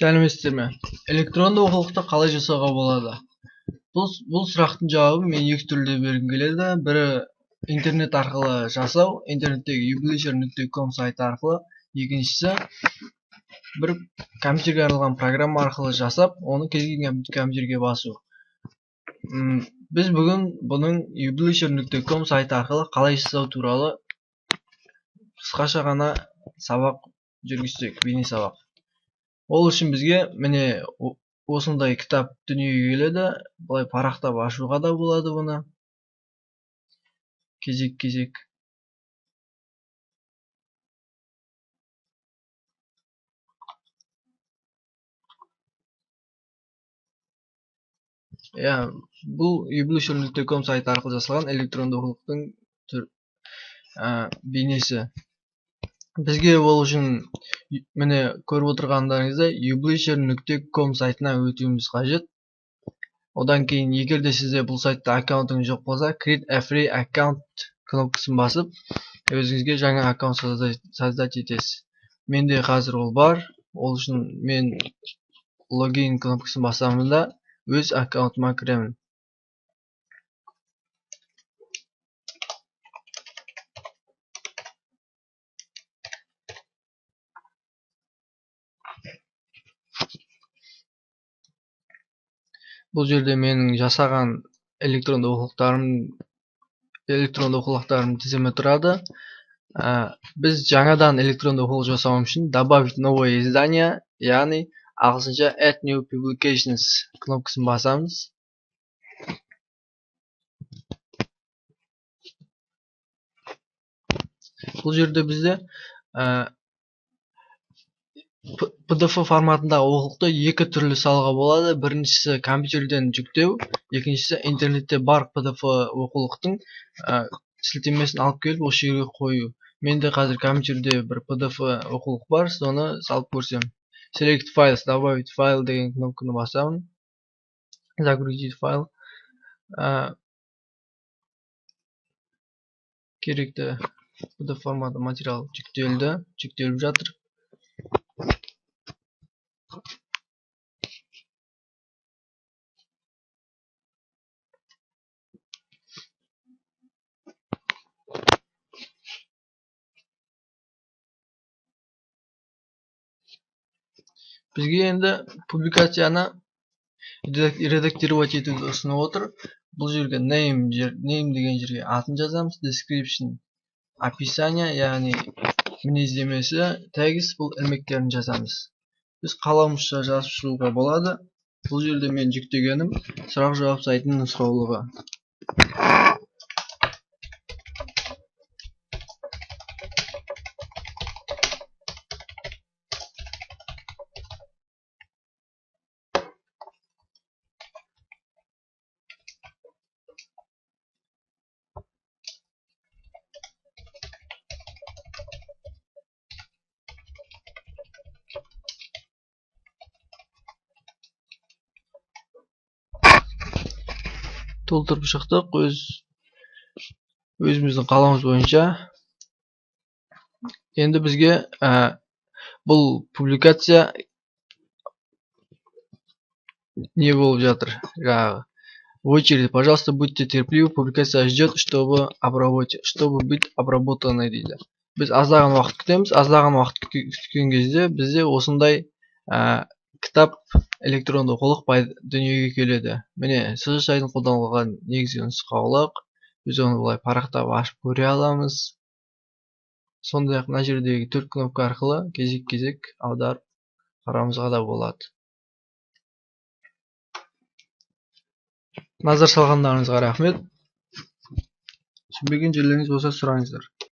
Сәлеметсіздер ме? Электронды оқулықты қалай жасауға болады? Бұл сұрақтың жауабын мен екі түрде бергім келеді. Бірі интернет арқылы жасау, интернеттегі publisher.com сайты арқылы. Екіншісі бір компьютерге арналған программа арқылы жасап, оны кез келген компьютерге басу. Біз бүгін бұның publisher.com сайты арқылы қалай жасау туралы қысқаша ғана сабақ жүргізсек, бейне сабақ. Ол үшін бізге міне осындай кітап дүниеге келеді. Бұлай парақтап ашуға да болады бұны. Кезек-кезек. Бұл publisher.com сайты арқылы жасалған электронды оқулықтың бейнесі. Бізге ол үшін міне көріп отырғандарыңыздай publisher.com сайтына өтуіміз қажет. Одан кейін егерде сізде бұл сайтта аккаунтыңыз жоқ болса, create a free account кнопкасын басып, өзіңізге жаңа аккаунт создать етесіз. Менде қазір ол бар. Ол үшін мен логин кнопкасын басамын да өз аккаунтыма кіремін. Бұл жерде менің жасаған электронды оқулықтарым тізімі тұрады. Біз жаңадан электронды оқулық жасау үшін добавить новое издание, яғни ағылшынша add new publications кнопкасын басамыз. Бұл жерде бізде PDF форматындағы оқулықты екі түрлі салуға болады. Біріншісі компьютерден жүктеу, екіншісі интернетте бар PDF оқулықтың сілтемесін алып келіп осы жерге қою. Менде қазір компьютерде бір PDF оқулық бар, соны салып көрсем. Select files, добавить файл деген кнопканы басамын. Загрузить файл. Керекті PDF форматы материал жүктеліп жатыр. Бізге енді публикацияны редактировать етуді ұсынып отыр. Бұл жерге name деген жерге атын жазамыз, description описание, яғни мінездемесі, тегіс бұл ілмектерін жазамыз. Біз қаламызша жазып шығуға болады. Бұл жерде мен жүктегенім сұрақ-жауап сайтының нұсқаулығы. Толтырып шықтық өзіміздің қалауымыз бойынша. Енді бізге бұл публикация не болып жатыр? В очереди, пожалуйста, будьте терпеливы, публикация ждет, чтобы быть обработанной дейді. Біз аздаған уақыт күтеміз. Аздаған уақыт күткен кезде бізде осындай кітап электронды оқулық дүниеге келеді. Міне, сызғыш қолданылған негізгі нұсқаулық. Біз оны былай парақтап ашып көре аламыз. Сондай-ақ мына жердегі 4 кнопка арқылы кезек-кезек аударып қарауымызға да болады. Назар салғандарыңызға рахмет. Түсінбеген жерлеріңіз болса сұраңыздар.